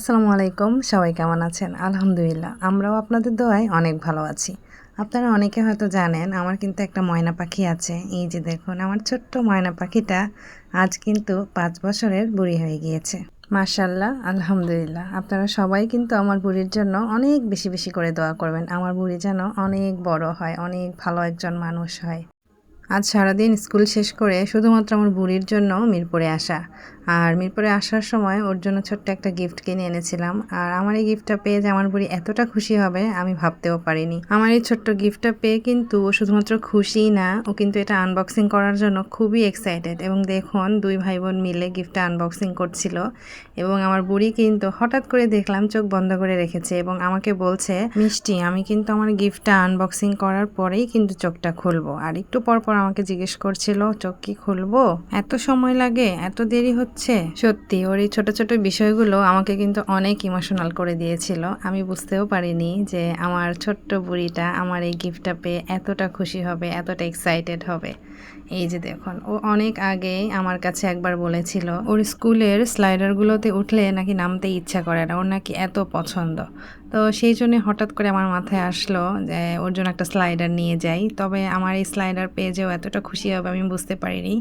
আসসালামু আলাইকুম, সবাই কেমন আছেন? আলহামদুলিল্লাহ, আমরাও আপনাদের দোয়ায় অনেক ভালো আছি। আপনারা অনেকে হয়তো জানেন আমার কিন্তু একটা ময়না পাখি আছে। এই যে দেখুন আমার ছোট্ট ময়না পাখিটা আজ কিন্তু ৫ বছরের বুড়ি হয়ে গিয়েছে। মাশাআল্লাহ, আলহামদুলিল্লাহ। আপনারা সবাই কিন্তু আমার বুড়ির জন্য অনেক বেশি বেশি করে দোয়া করবেন। আমার বুড়ি যেন অনেক বড় হয়, অনেক ভালো একজন মানুষ হয়। আজ সারাদিন স্কুল শেষ করে শুধুমাত্র আমার বুড়ির জন্য মিরপুরে আসা। আর মিরপুরে আসার সময় ওর জন্য ছোট্ট একটা গিফট কিনে এনেছিলাম। আর আমার এই গিফটটা পেয়ে যে আমার বুড়ি এতটা খুশি হবে আমি ভাবতেও পারিনি। আমার এই ছোট্ট গিফটটা পেয়ে কিন্তু ও শুধুমাত্র খুশিই না, ও কিন্তু এটা আনবক্সিং করার জন্য খুবই এক্সাইটেড। এবং দেখুন ২ ভাই বোন মিলে গিফটটা আনবক্সিং করছিল। এবং আমার বুড়ি কিন্তু হঠাৎ করে দেখলাম চোখ বন্ধ করে রেখেছে এবং আমাকে বলছে, মিষ্টি আমি কিন্তু আমার গিফটটা আনবক্সিং করার পরেই কিন্তু চোখটা খুলবো। আর একটু পর পর আমাকে জিজ্ঞেস করছিল চোখ কি খুলবো, এত সময় লাগে, এত দেরি হচ্ছে। সত্যি ওর এই ছোট ছোট বিষয়গুলো আমাকে কিন্তু অনেক ইমোশনাল করে দিয়েছিল। আমি বুঝতেও পারিনি যে আমার ছোট্ট বুড়িটা আমার এই গিফটটা পেয়ে এতটা খুশি হবে, এতটা এক্সাইটেড হবে। এই যে দেখুন ও অনেক আগেই আমার কাছে একবার বলেছিল ওর স্কুলের স্লাইডারগুলোতে উঠলে নাকি নামতে ইচ্ছা করে না, ওর নাকি এত পছন্দ। তো সেই জন্য হঠাৎ করে আমার মাথায় আসলো যে ওর জন্য একটা স্লাইডার নিয়ে যাই। তবে আমার এই স্লাইডার পেয়ে যেও এতটা খুশি হবে আমি বুঝতে পারিনি।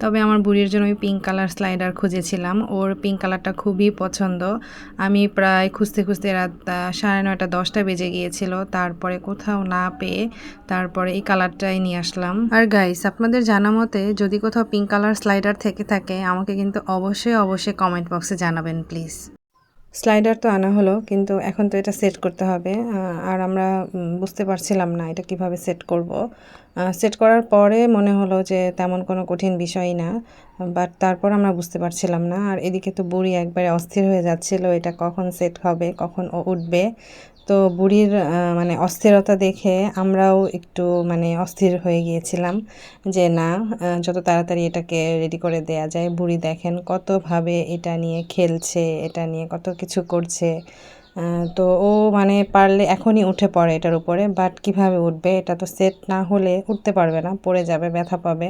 তবে আমার বুড়ির জন্য আমি পিঙ্ক কালার স্লাইডার খুঁজেছিলাম, ওর পিঙ্ক কালারটা খুবই পছন্দ। আমি প্রায় খুঁজতে খুঁজতে রাত 9:30 10টা বেজে গিয়েছিল, তারপরে কোথাও না পেয়ে তারপরে এই কালারটাই নিয়ে আসলাম। আর গাইস আপনাদের জানা মতে যদি কোথাও পিঙ্ক কালার স্লাইডার থেকে থাকে আমাকে কিন্তু অবশ্যই অবশ্যই কমেন্ট বক্সে জানাবেন প্লিজ। স্লাইডার তো আনা হলো, কিন্তু এখন তো এটা সেট করতে হবে। আর আমরা বুঝতে পারছিলাম না এটা কিভাবে সেট করব। সেট করার পরে মনে হলো যে তেমন কোনো কঠিন বিষয় না, বাট তারপর আমরা বুঝতে পারছিলাম না। আর এদিকে তো বুড়ি একবারে অস্থির হয়ে যাচ্ছিল এটা কখন সেট হবে, কখন ও উঠবে। তো বুড়ির মানে অস্থিরতা দেখে আমরাও একটু মানে অস্থির হয়ে গিয়েছিলাম যে না, যত তাড়াতাড়ি এটাকে রেডি করে দেয়া যায়। বুড়ি দেখেন কতভাবে এটা নিয়ে খেলছে, এটা নিয়ে কত কিছু করছে। তো ও মানে পারলে এখনই উঠে পড়ে এটার উপরে, বাট কিভাবে উঠবে, এটা তো সেট না হলে উঠতে পারবে না, পড়ে যাবে, ব্যথা পাবে।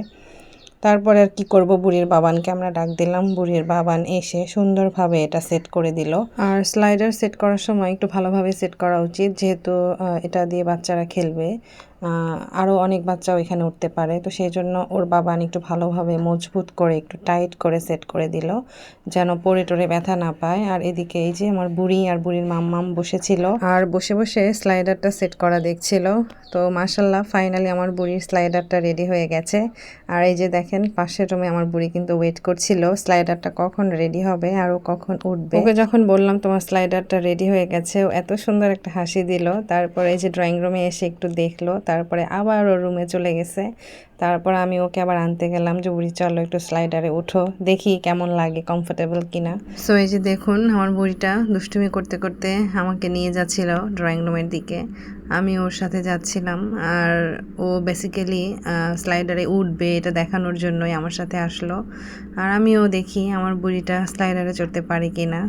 তারপরে আর কি করব, বুড়ির বাবানকে আমরা ডাক দিলাম, বুড়ির বাবান এসে সুন্দরভাবে এটা সেট করে দিল। আর স্লাইডার সেট করার সময় একটু ভালোভাবে সেট করা উচিত, যেহেতু এটা দিয়ে বাচ্চারা খেলবে, আরও অনেক বাচ্চাও এখানে উঠতে পারে। তো সেই জন্য ওর বাবান একটু ভালোভাবে মজবুত করে একটু টাইট করে সেট করে দিল যেন পড়ে টরে ব্যথা না পায়। আর এদিকে এই যে আমার বুড়ি আর বুড়ির মাম্মাম বসেছিল আর বসে বসে স্লাইডারটা সেট করা দেখছিল। তো মাশাল্লাহ ফাইনালি আমার বুড়ির স্লাইডারটা রেডি হয়ে গেছে। আর এই যে দেখেন পাশের রুমে আমার বুড়ি কিন্তু ওয়েট করছিল স্লাইডারটা কখন রেডি হবে আর ও কখন উঠবে। ওকে যখন বললাম তোমার স্লাইডারটা রেডি হয়ে গেছে, ও এত সুন্দর একটা হাসি দিল। তারপরে এই যে ড্রয়িং রুমে এসে একটু দেখলো, তারপরে আবার ওর রুমে চলে গেছে। তারপর আমি ওকে আবার আনতে গেলাম যে বুড়ি চলো একটু স্লাইডারে উঠো, দেখি কেমন লাগে, কমফোর্টেবল কিনা। সো এই যে দেখুন আমার বুড়িটা দুষ্টুমি করতে করতে আমাকে নিয়ে যাচ্ছিল ড্রয়িং রুমের দিকে, আমি ওর সাথে যাচ্ছিলাম। আর ও বেসিক্যালি স্লাইডারে উঠবে এটা দেখানোর জন্যই আমার সাথে আসলো। আর আমিও দেখি আমার বুড়িটা স্লাইডারে চড়তে পারে কি না।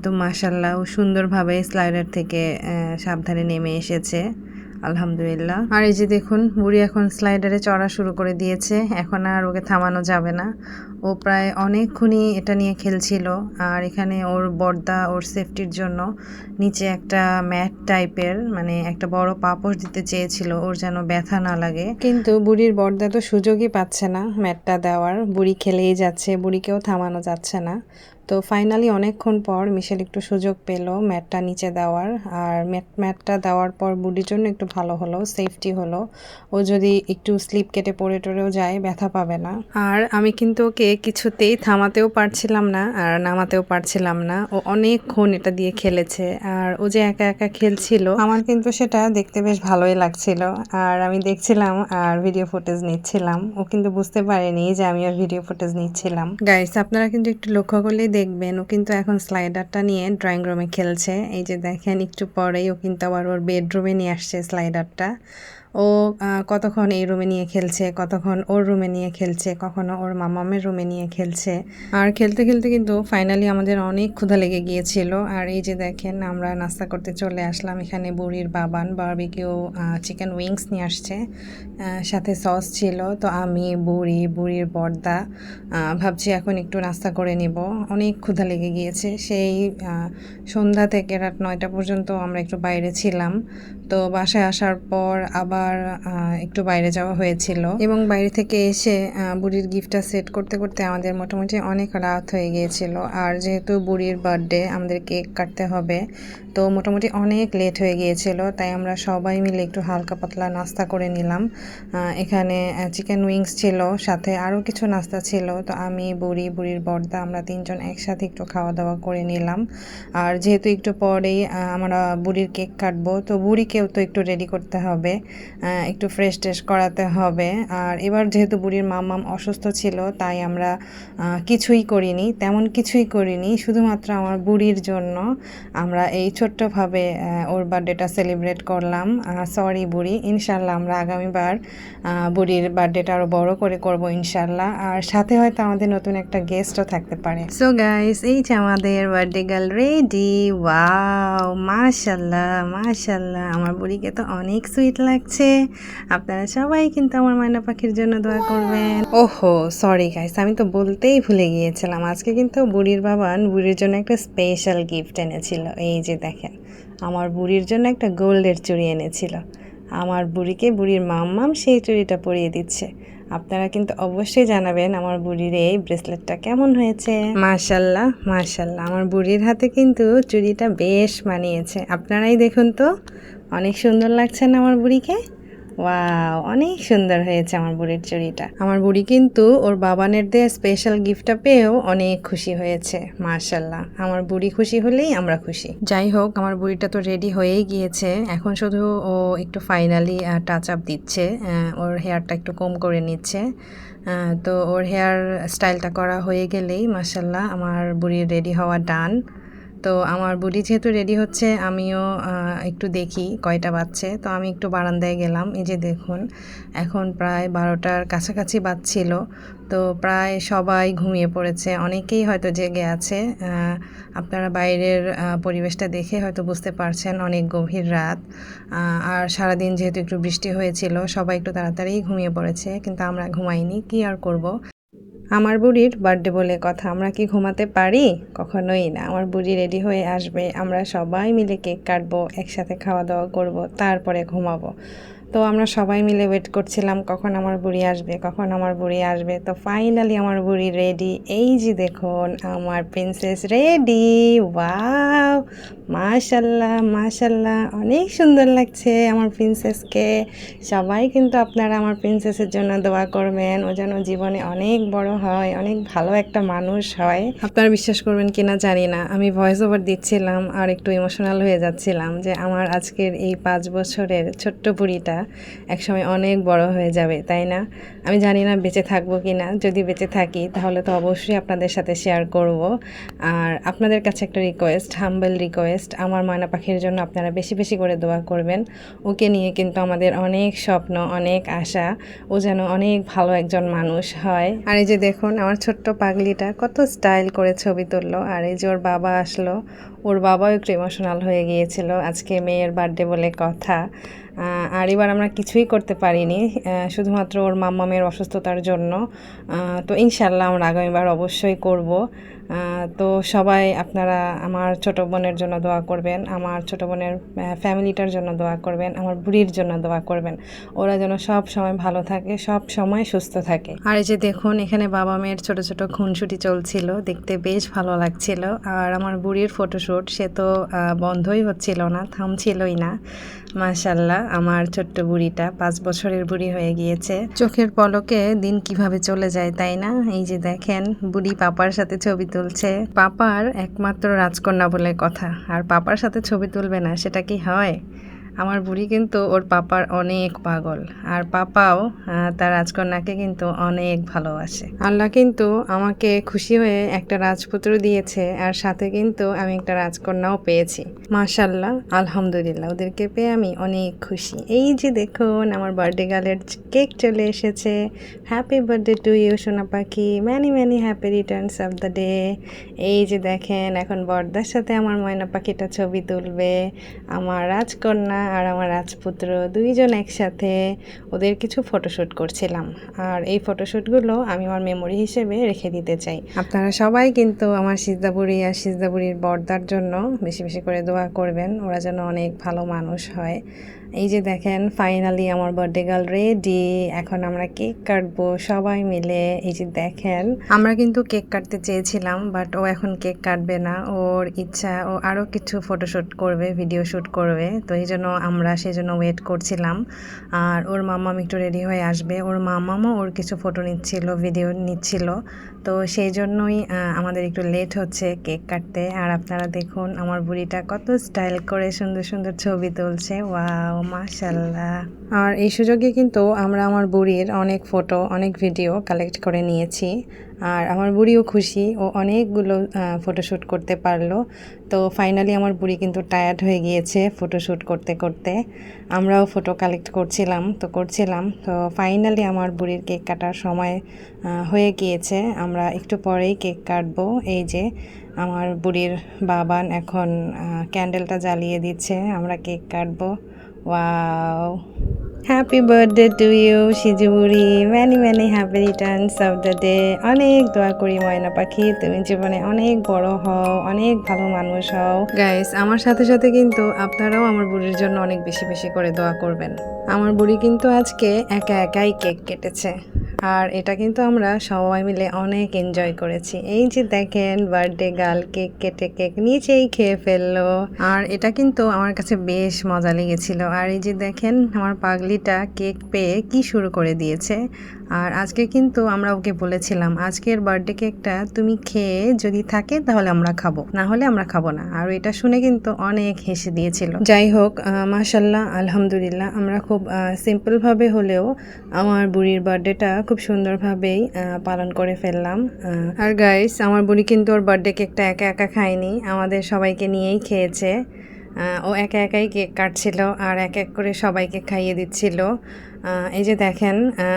তো মাশাল্লাহ ও সুন্দরভাবে স্লাইডার থেকে সাবধানে নেমে এসেছে, আলহামদুলিল্লাহ। আর এই যে দেখুন বুড়ি এখন স্লাইডারে চড়া শুরু করে দিয়েছে, এখন আর ওকে থামানো যাবে না। ও প্রায় অনেকক্ষণই এটা নিয়ে খেলছিল। আর এখানে ওর বর্দা ওর সেফটির জন্য নিচে একটা ম্যাট টাইপের মানে একটা বড় পাপোশ দিতে চেয়েছিল ওর যেন ব্যথা না লাগে, কিন্তু বুড়ির বর্দা তো সুযোগই পাচ্ছে না ম্যাটটা দেওয়ার। বুড়ি খেলেই যাচ্ছে, বুড়িকেও থামানো যাচ্ছে না। তো ফাইনালি অনেকক্ষণ পর মিশেল একটু সুযোগ পেল ম্যাটটা নিচে দেওয়ার। আর ম্যাটটা দেওয়ার পর বুড়ির জন্য একটু ভালো হলো, সেফটি হলো। ও যদি একটু স্লিপ কেটে পড়ে টরেও যায় ব্যথা পাবে না। আর আমি কিন্তু ওকে কিছুতেই থামাতেও পারছিলাম না আর নামাতেও পারছিলাম না, ও অনেকক্ষণ এটা দিয়ে খেলেছে। আর ও যে একা একা খেলছিল আমার কিন্তু সেটা দেখতে বেশ ভালোই লাগছিল। আর আমি দেখছিলাম আর ভিডিও ফুটেজ নিচ্ছিলাম, ও কিন্তু বুঝতে পারেনি যে আমি আর ভিডিও ফুটেজ নিচ্ছিলাম। গাইস আপনারা কিন্তু একটু লক্ষ্য করলেই দেখবেন ও কিন্তু এখন স্লাইডারটা নিয়ে ড্রয়িং রুমে খেলছে। এই যে দেখেন একটু পরেই ও কিন্তু আবার ওর বেডরুমে নিয়ে আসছে স্লাইডারটা। ও কতক্ষণ এই রুমে নিয়ে খেলছে, কতক্ষণ ওর রুমে নিয়ে খেলছে, কখনো ওর মামামের রুমে নিয়ে খেলছে। আর খেলতে খেলতে কিন্তু ফাইনালি আমাদের অনেক ক্ষুধা লেগে গিয়েছিল। আর এই যে দেখেন আমরা নাস্তা করতে চলে আসলাম, এখানে বুড়ির বাবান বারবিকিউ চিকেন উইংস নিয়ে আসছে, সাথে সস ছিল। তো আমি বুড়ির বর্দা ভাবছি এখন একটু নাস্তা করে নিব। অনেক অনেক ক্ষুধা লেগে গিয়েছে। সেই সন্ধ্যা থেকে রাত 9টা পর্যন্ত আমরা একটু বাইরে ছিলাম। তো বাসায় আসার পর আবার একটু বাইরে যাওয়া হয়েছিল এবং বাইরে থেকে এসে বুড়ির গিফটটা সেট করতে করতে আমাদের মোটামুটি অনেক রাত হয়ে গিয়েছিল। আর যেহেতু বুড়ির বার্থডে, আমাদের কেক কাটতে হবে, তো মোটামুটি অনেক লেট হয়ে গিয়েছিল। তাই আমরা সবাই মিলে একটু হালকা পাতলা নাস্তা করে নিলাম। এখানে চিকেন উইংস ছিল, সাথে আরও কিছু নাস্তা ছিল। তো আমি, বুড়ির বড়দা, আমরা তিনজন একসাথে একটু খাওয়া দাওয়া করে নিলাম। আর যেহেতু একটু পরেই আমরা বুড়ির কেক কাটবো, তো বুড়িকেও তো একটু রেডি করতে হবে, একটু ফ্রেশ ট্রেশ করাতে হবে। আর এবার যেহেতু বুড়ির মাম্মাম অসুস্থ ছিল, তাই আমরা তেমন কিছুই করিনি। শুধুমাত্র আমার বুড়ির জন্য আমরা এই ছোট্টভাবে ওর বার্থডেটা সেলিব্রেট করলাম। সরি বুড়ি, ইনশাল্লাহ আমরা আগামীবার বুড়ির বার্থডেটা আরও বড় করে করব ইনশাল্লাহ। আর সাথে হয়তো আমাদের নতুন একটা গেস্টও থাকতে পারে। সো গাইস, এই যে আমাদের বার্থডে গার্ল রেডি। ওয়াও, মাশাল্লাহ মাশাল্লাহ, আমার বুড়িকে তো অনেক সুইট লাগছে। আপনারা সবাই কিন্তু আমার ময়না পাখির জন্য দোয়া করবেন। ওহো সরি গাইস, আমি তো বলতেই ভুলে গিয়েছিলাম, আজকে কিন্তু বুড়ির বাবান বুড়ির জন্য একটা স্পেশাল গিফট এনেছিল। এই যে দেখেন, আমার বুড়ির জন্য একটা গোল্ডের চুড়ি এনেছিল। আমার বুড়িকে বুড়ির মাম্মাম সেই চুড়িটা পরিয়ে দিচ্ছে। আপনারা কিন্তু অবশ্যই জানাবেন আমার বুড়ির এই ব্রেসলেটটা কেমন হয়েছে। মাশাল্লাহ মাশাল্লাহ, আমার বুড়ির হাতে কিন্তু চুড়িটা বেশ মানিয়েছে। আপনারাই দেখুন তো, অনেক সুন্দর লাগছে না আমার বুড়িকে? ওয়াও, অনেক সুন্দর হয়েছে আমার বুড়ির চুড়িটা। আমার বুড়ি কিন্তু ওর বাবানের দেয়া স্পেশাল গিফটটা পেয়েও অনেক খুশি হয়েছে। মাশাল্লাহ, আমার বুড়ি খুশি হলেই আমরা খুশি। যাই হোক, আমার বুড়িটা তো রেডি হয়েই গিয়েছে। এখন শুধু ও একটু ফাইনালি টাচ আপ দিচ্ছে, ওর হেয়ারটা একটু কম করে নিচ্ছে। তো ওর হেয়ার স্টাইলটা করা হয়ে গেলেই মাশাল্লাহ আমার বুড়ির রেডি হওয়া ডান। তো আমার বুড়ি যেহেতু রেডি হচ্ছে, আমিও একটু দেখি কয়টা বাজছে। তো আমি একটু বারান্দায় গেলাম। এই যে দেখুন, এখন প্রায় 12টার কাছাকাছি বাজছিল। তো প্রায় সবাই ঘুমিয়ে পড়েছে, অনেকেই হয়তো জেগে আছে। আপনারা বাইরের পরিবেশটা দেখে হয়তো বুঝতে পারছেন অনেক গভীর রাত। আর সারাদিন যেহেতু একটু বৃষ্টি হয়েছিল, সবাই একটু তাড়াতাড়ি ঘুমিয়ে পড়েছে, কিন্তু আমরা ঘুমাইনি, কি আর করব। আমার বুড়ির বার্থডে বলে কথা, আমরা কি ঘুমাতে পারি? কখনোই না। আমার বুড়ি রেডি হয়ে আসবে, আমরা সবাই মিলে কেক কাটবো, একসাথে খাওয়া দাওয়া করব, তারপরে ঘুমাবো। তো আমরা সবাই মিলে ওয়েট করছিলাম কখন আমার বুড়ি আসবে, কখন আমার বুড়ি আসবে। তো ফাইনালি আমার বুড়ি রেডি। এই যে দেখুন, আমার প্রিন্সেস রেডি। ওয়াও, মাশাল্লাহ মাশাল্লাহ, অনেক সুন্দর লাগছে আমার প্রিন্সেসকে। সবাই কিন্তু আপনারা আমার প্রিন্সেসের জন্য দোয়া করবেন, ও যেন জীবনে অনেক বড় হয়, অনেক ভালো একটা মানুষ হয়। আপনারা বিশ্বাস করবেন কিনা জানি না, আমি ভয়েস ওভার দিচ্ছিলাম আর একটু ইমোশনাল হয়ে যাচ্ছিলাম যে আমার আজকের এই 5 বছরের ছোট্ট বুড়িটা একসময় অনেক বড় হয়ে যাবে, তাই না? আমি জানি না বেঁচে থাকবো কিনা। যদি বেঁচে থাকি তাহলে তো অবশ্যই আপনাদের সাথে শেয়ার করব। আর আপনাদের কাছে একটা রিকোয়েস্ট, হাম্বল রিকোয়েস্ট, আমার ময়না পাখির জন্য আপনারা বেশি বেশি করে দোয়া করবেন। ওকে নিয়ে কিন্তু আমাদের অনেক স্বপ্ন, অনেক আশা, ও যেন অনেক ভালো একজন মানুষ হয়। আর এই যে দেখুন, আমার ছোট্ট পাগলিটা কত স্টাইল করে ছবি তুললো। আর এই যে ওর বাবা আসলো, ওর বাবাও একটু ইমোশনাল হয়ে গিয়েছিল, আজকে মেয়ের বার্থডে বলে কথা। আর এবার আমরা কিছুই করতে পারিনি, শুধুমাত্র ওর মাম্মামের অসুস্থতার জন্য। তো ইনশাল্লাহ আমরা আগামীবার অবশ্যই করব। তো সবাই আপনারা আমার ছোটো বোনের জন্য দোয়া করবেন, আমার ছোটো বোনের ফ্যামিলিটার জন্য দোয়া করবেন, আমার বুড়ির জন্য দোয়া করবেন। ওরা যেন সব সময় ভালো থাকে, সব সময় সুস্থ থাকে। আর এই যে দেখুন, এখানে বাবা মেয়ের ছোট ছোট খুনসুটি চলছিল, দেখতে বেশ ভালো লাগছিল। আর আমার বুড়ির ফটোশ্যুট, সে তো বন্ধই হচ্ছিল না, থামছিলই না। মাশাল্লাহ, আমার ছোট্ট বুড়িটা 5 বছরের বুড়ি হয়ে গিয়েছে। চোখের পলকে দিন কিভাবে চলে যায়, তাই না? এই যে দেখেন, বুড়ি পাপার সাথে ছবি তুলছে। পাপার একমাত্র রাজকন্যা বলে কথা, আর পাপার সাথে ছবি তুলবে না, সেটা কি হয়? আমার বুড়ি কিন্তু ওর পাপার অনেক পাগল, আর পাপাও তার রাজকন্যাকে কিন্তু অনেক ভালোবাসে। আল্লাহ কিন্তু আমাকে খুশি হয়ে একটা রাজপুত্র দিয়েছে, আর সাথে কিন্তু আমি একটা রাজকন্যাও পেয়েছি। মাশাল্লাহ, আলহামদুলিল্লাহ, ওদেরকে পেয়ে আমি অনেক খুশি। এই যে দেখুন, আমার বার্থডে গার্লের কেক চলে এসেছে। হ্যাপি বার্থডে টু ইউ সোনা পাখি, many many happy returns of the day. এই যে দেখেন, এখন বর্দার সাথে আমার ময়না পাখিটা ছবি তুলবে, আমার রাজকন্যা আর আমার রাজপুত্র দুইজন একসাথে ওদের কিছু ফটোশ্যুট করছিলাম। আর এই ফটোশ্যুটগুলো আমি আমার মেমোরি হিসেবে রেখে দিতে চাই। আপনারা সবাই কিন্তু আমার সিজদাবুড়ি আর সিজদাবুড়ির বর্দার জন্য বেশি বেশি করে দোয়া করবেন, ওরা যেন অনেক ভালো মানুষ হয়। এই যে দেখেন ফাইনালি আমার বার্থডে গার্ল রেডি। এখন আমরা কেক কাটবো সবাই মিলে। এই যে দেখেন আমরা কিন্তু কেক কাটতে চেয়েছিলাম, বাট ও এখন কেক কাটবে না। ওর ইচ্ছা ও আরও কিছু ফটোশ্যুট করবে, ভিডিও শ্যুট করবে। তো এই জন্য আমরা সেই জন্য ওয়েট করছিলাম। আর ওর মামাম একটু রেডি হয়ে আসবে, ওর মামামও ওর কিছু ফটো নিচ্ছিল, ভিডিও নিচ্ছিল। তো সেই জন্যই আমাদের একটু লেট হচ্ছে কেক কাটতে। আর আপনারা দেখুন আমার বুড়িটা কত স্টাইল করে সুন্দর সুন্দর ছবি তুলছে। ওয়াও, মাশাল্লাহ। আর এই সুযোগে কিন্তু আমরা আমার বুড়ির অনেক ফটো, অনেক ভিডিও কালেক্ট করে নিয়েছি। আর আমার বুড়িও খুশি, ও অনেকগুলো ফটোশ্যুট করতে পারলো। তো ফাইনালি আমার বুড়ি কিন্তু টায়ার্ড হয়ে গিয়েছে ফটোশ্যুট করতে করতে। আমরাও ফটো কালেক্ট করছিলাম। তো ফাইনালি আমার বুড়ির কেক কাটার সময় হয়ে গিয়েছে। আমরা একটু পরেই কেক কাটবো। এই যে আমার বুড়ির বাবান এখন ক্যান্ডেলটা জ্বালিয়ে দিচ্ছে, আমরা কেক কাটবো। Wow, happy birthday to you Siju বুড়ি, many many happy returns of the day. অনেক দোয়া করি ময়না পাখি, তুমি জীবনে অনেক বড় হও, অনেক ভালো মানুষ হও। গাইস, আমার সাথে সাথে কিন্তু আপনারাও আমার বুড়ির জন্য অনেক বেশি বেশি করে দোয়া করবেন। আমার বুড়ি কিন্তু আজকে একা একাই কেক কেটেছে, আর এটা কিন্তু আমরা সবাই মিলে অনেক এনজয় করেছি। এই যে দেখেন বার্থডে গার্ল কেক কেটে কেক নিচেই খেয়ে ফেললো। আর এটা কিন্তু আমার কাছে বেশ মজা লেগেছিল। আর এই যে দেখেন আমার পাগলিটা কেক পেয়ে কি শুরু করে দিয়েছে। আর আজকে কিন্তু আমরা ওকে বলেছিলাম আজকের বার্থডে কেকটা তুমি খেয়ে যদি থাকে তাহলে আমরা খাবো, না হলে আমরা খাবো না। আর এটা শুনে কিন্তু অনেক হেসে দিয়েছিল। যাই হোক, মাশাল্লাহ, আলহামদুলিল্লাহ, আমরা খুব সিম্পলভাবে হলেও আমার বুড়ির বার্থডেটা খুব সুন্দরভাবেই পালন করে ফেললাম। আর গাইস, আমার বুড়ি কিন্তু ওর বার্থডে কেকটা একা একা খায়নি, আমাদের সবাইকে নিয়েই খেয়েছে। ও একা একাই কেক কাটছিল আর এক এক করে সবাইকে খাইয়ে দিচ্ছিল। এই যে দেখেন,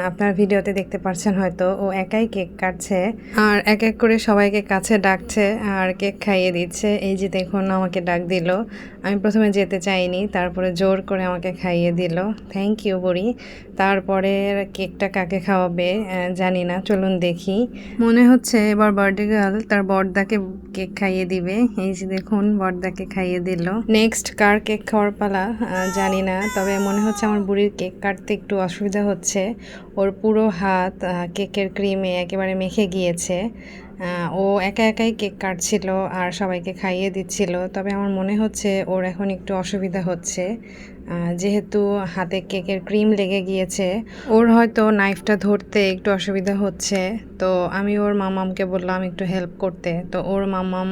আপনার ভিডিওতে দেখতে পাচ্ছেন হয়তো, ও একাই কেক কাটছে আর এক এক করে সবাইকে কাছে ডাকছে আর কেক খাইয়ে দিচ্ছে। এই যে দেখুন আমাকে ডাক দিল, আমি প্রথমে যেতে চাইনি, তারপরে জোর করে আমাকে খাইয়ে দিল। থ্যাংক ইউ বুড়ি। তারপরে কেকটা কাকে খাওয়াবে জানি না, চলুন দেখি। মনে হচ্ছে এবার বার্থডে গার্ল তার বড়দাকে কেক খাইয়ে দিবে। এই যে দেখুন বড়দাকে খাইয়ে দিল। নেক্সট কার কেক খাওয়ার পালা জানি না, তবে মনে হচ্ছে আমার বুড়ির কেক কাটতে একটু অসুবিধা হচ্ছে। ওর পুরো হাত কেকের ক্রিমে একেবারে মেখে গিয়েছে। ও একা একাই কেক কাটছিল আর সবাইকে খাইয়ে দিচ্ছিল, তবে আমার মনে হচ্ছে ওর এখন একটু অসুবিধা হচ্ছে, যেহেতু হাতে কেকের ক্রিম লেগে গিয়েছে। ওর হয়তো নাইফটা ধরতে একটু অসুবিধা হচ্ছে। তো আমি ওর মামামকে বললাম একটু হেল্প করতে, তো ওর মামাম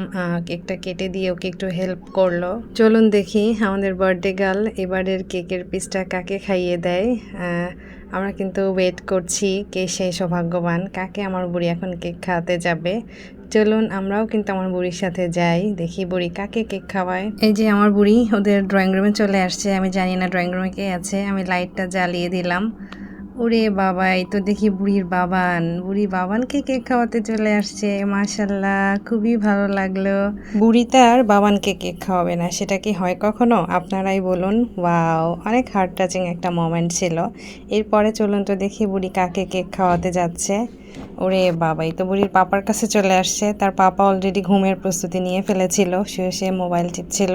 কেকটা কেটে দিয়ে ওকে একটু হেল্প করলো। চলুন দেখি আমাদের বার্থডে গার্ল এবারের কেকের পিসটা কাকে খাইয়ে দেয়। আমরা কিন্তু ওয়েট করছি কে সেই সৌভাগ্যবান, কাকে আমার বুড়ি এখন কেক খাওয়াতে যাবে। চলুন আমরাও কিন্তু আমার বুড়ির সাথে যাই, দেখি বুড়ি কাকে কেক খাওয়ায়। এই যে আমার বুড়ি ওদের ড্রয়িং রুমে চলে আসছে। আমি জানি না ড্রয়িং রুমে কে আছে, আমি লাইটটা জ্বালিয়ে দিলাম। ওরে বাবা, এই তো দেখি বুড়ির বাবানকে কেক খাওয়াতে চলে আসছে। মাশাল্লাহ, খুবই ভালো লাগলো। বুড়ি তার বাবানকে কেক খাওয়াবে না, সেটা কি হয় কখনো? আপনারাই বলুন। ওয়াও, অনেক হার্ট টাচিং একটা মোমেন্ট ছিল। এরপরে চলুন তো দেখি বুড়ি কাকে কেক খাওয়াতে যাচ্ছে। ওরে বাবাই, তো বুড়ির পাপার কাছে চলে আসছে। তার পাপা অলরেডি ঘুমের প্রস্তুতি নিয়ে ফেলেছিল, শুয়ে মোবাইল টিপছিল।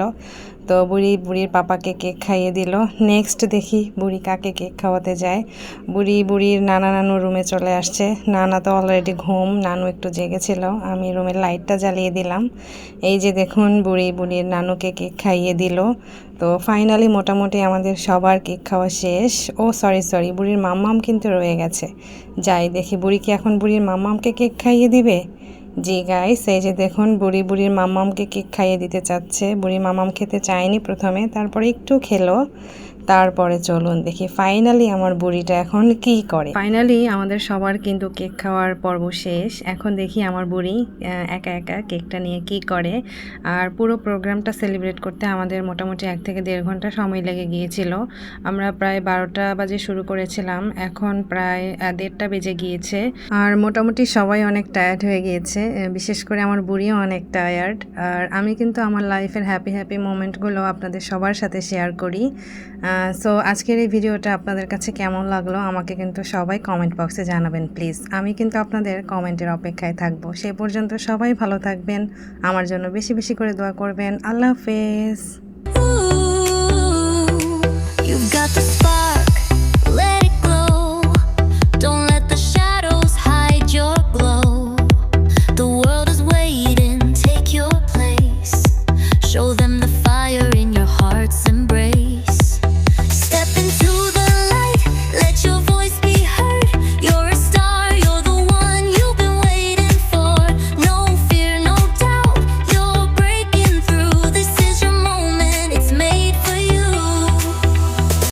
তো বুড়ির পাপাকে কেক খাইয়ে দিল। নেক্সট দেখি বুড়ি কাকে কেক খাওয়াতে যায়। বুড়ির নানু রুমে চলে আসছে। নানা তো অলরেডি ঘুম, নানু একটু জেগেছিল। আমি রুমের লাইটটা জ্বালিয়ে দিলাম। এই যে দেখুন বুড়ির নানুকে কেক খাইয়ে দিল। তো ফাইনালি মোটামুটি আমাদের সবার কেক খাওয়া শেষ। ও সরি, বুড়ির মাম্মাম কিন্তু রয়ে গেছে। যাই দেখি বুড়ি কি এখন বুড়ির মাম্মামকে কেক খাইয়ে দিবে। জি গাইস, এই যে দেখুন বুড়ির মাম্মামকে কেক খাইয়ে দিতে চাচ্ছে। বুড়ির মাম্মাম খেতে চায়নি প্রথমে, তারপরে একটু খেলো। তারপরে চলুন দেখি ফাইনালি আমার বুড়িটা এখন কি করে। ফাইনালি আমাদের সবার কিন্তু কেক খাওয়ার পর্ব শেষ। এখন দেখি আমার বুড়ি একা একা কেকটা নিয়ে কি করে। আর পুরো প্রোগ্রামটা সেলিব্রেট করতে আমাদের মোটামুটি 1 থেকে 1.5 ঘন্টা সময় লেগে গিয়েছিল। আমরা প্রায় 12টা বাজে শুরু করেছিলাম, এখন প্রায় 1:30টা বেজে গিয়েছে। আর মোটামুটি সবাই অনেক টায়ার্ড হয়ে গিয়েছে, বিশেষ করে আমার বুড়িও অনেক টায়ার্ড। আর আমি কিন্তু আমার লাইফের হ্যাপি মোমেন্টগুলো আপনাদের সবার সাথে শেয়ার করি। সো আজকের এই ভিডিওটা আপনাদের কাছে কেমন লাগলো আমাকে কিন্তু সবাই কমেন্ট বক্সে জানাবেন প্লিজ। আমি কিন্তু আপনাদের কমেন্টের অপেক্ষায় থাকবো। সে পর্যন্ত সবাই ভালো থাকবেন, আমার জন্য বেশি বেশি করে দোয়া করবেন। আল্লাহ হাফেজ।